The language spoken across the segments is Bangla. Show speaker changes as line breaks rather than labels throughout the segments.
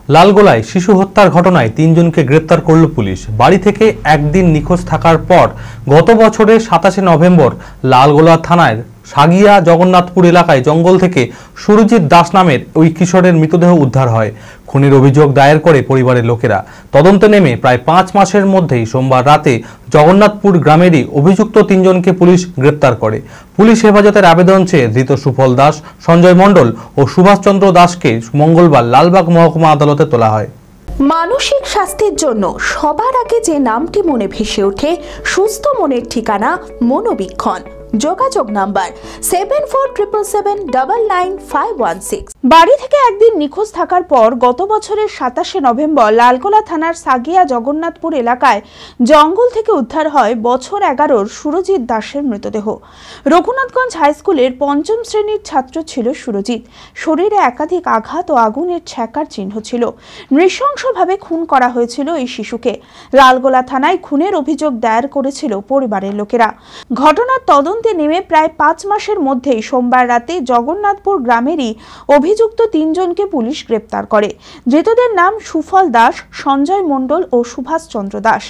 লালগোলায় শিশু হত্যার ঘটনায় ৩ জনকে গ্রেপ্তার করল পুলিশ। বাড়ি থেকে একদিন নিখোঁজ থাকার পর গত বছরের ২৭ নভেম্বর লালগোলা থানার সাগিয়া জগন্নাথপুর এলাকায় জঙ্গল থেকে সুরজিৎ দাস নামের ওই কিশোরের মৃতদেহ উদ্ধার হয়। খুনের অভিযোগ দায়ের করে পরিবারের লোকেরা। তদন্তে নেমে প্রায় ৫ মাসের মধ্যেই সোমবার রাতে জগন্নাথপুর গ্রামেরই অভিযুক্ত ৩ জনকে পুলিশ গ্রেপ্তার করে। পুলিশ হেফাজতের আবেদন চেয়ে ধৃত সুফল দাস, সঞ্জয় মণ্ডল ও সুভাষচন্দ্র দাসকে মঙ্গলবার লালবাগ মহকুমা আদালতে তোলা হয়।
মানসিক স্বাস্থ্যের জন্য সবার আগে যে নামটি মনে ভেসে ওঠে, সুস্থ মনের ঠিকানা মনোবীক্ষণ। যোগাযোগ নাম্বার 7477799516। বাড়ি থেকে একদিন নিখোঁজ থাকার পর গত বছরের ২৭ নভেম্বর লালগোলা থানার সাগিয়া জগন্নাথপুর এলাকায় জঙ্গল থেকে উদ্ধার হয় বছর ১১ সুরজিৎ দাসের মৃতদেহ। রঘুনাথগঞ্জ হাই স্কুলের ৫ম শ্রেণীর ছাত্র ছিল সুরজিৎ। শরীরে একাধিক আঘাত ও আগুনের ছ্যাঁকার চিহ্ন ছিল। নৃশংসভাবে খুন করা হয়েছিল এই শিশুকে। লালগোলা থানায় খুনের অভিযোগ দায়ের করেছিল পরিবারের লোকেরা। ঘটনার তদন্তে নেমে প্রায় ৫ মাসের মধ্যেই সোমবার রাতে জগন্নাথপুর গ্রামেরই অভিযুক্ত ৩ জনকে পুলিশ গ্রেপ্তার করে। ধৃতদের নাম সুফল দাস, সঞ্জয় মণ্ডল ও সুভাষচন্দ্র দাস।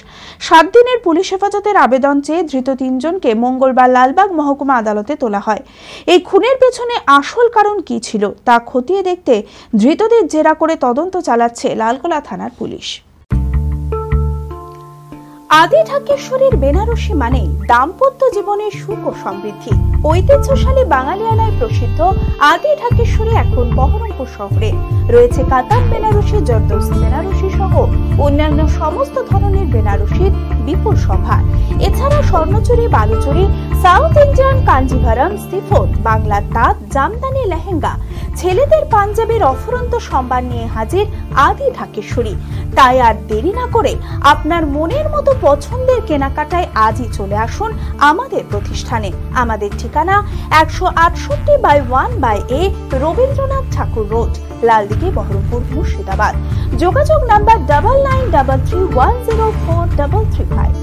৭ দিনের পুলিশ হেফাজতের আবেদন চেয়ে ধৃত ৩ জনকে মঙ্গলবার লালবাগ মহকুমা আদালতে তোলা হয়। এই খুনের পেছনে আসল কারণ কি ছিল তা খতিয়ে দেখতে ধৃতদের জেরা করে তদন্ত চালাচ্ছে লালগোলা থানার পুলিশ। আদি ঢাকেশ্বরীর বেনারসি মানে দাম্পত্য জীবনের সুখ ও সমৃদ্ধি। ঐতিহ্যশালী বাঙালিয়ানায় প্রসিদ্ধ আদি ঢাকেশ্বরী এখন বহরমপুর শহরে রয়েছে। কাতান বেনারসি, জর্দৌসি বেনারসি সহ অন্যান্য সমস্ত ধরনের বেনারসির বিপুল সম্ভার। এছাড়া Swarnachuri, Baluchari, south Indian Kanjivaram, chiffon, বাংলার তাঁত, জামদানি লেহেঙ্গা, ছেলেদের পাঞ্জাবের অফুরন্ত সম্ভার নিয়ে হাজির আদি ঢাকেশ্বরী। তাই আর দেরি না করে আপনার মনের মতো পছন্দের কেনাকাটায় আজই চলে আসুন আমাদের প্রতিষ্ঠানে। আমাদের ঠিকানা ১৬৮/1/A রবীন্দ্রনাথ ঠাকুর রোড, লালদিঘি, বহরমপুর, মুর্শিদাবাদ। যোগাযোগ নাম্বার 9933104335।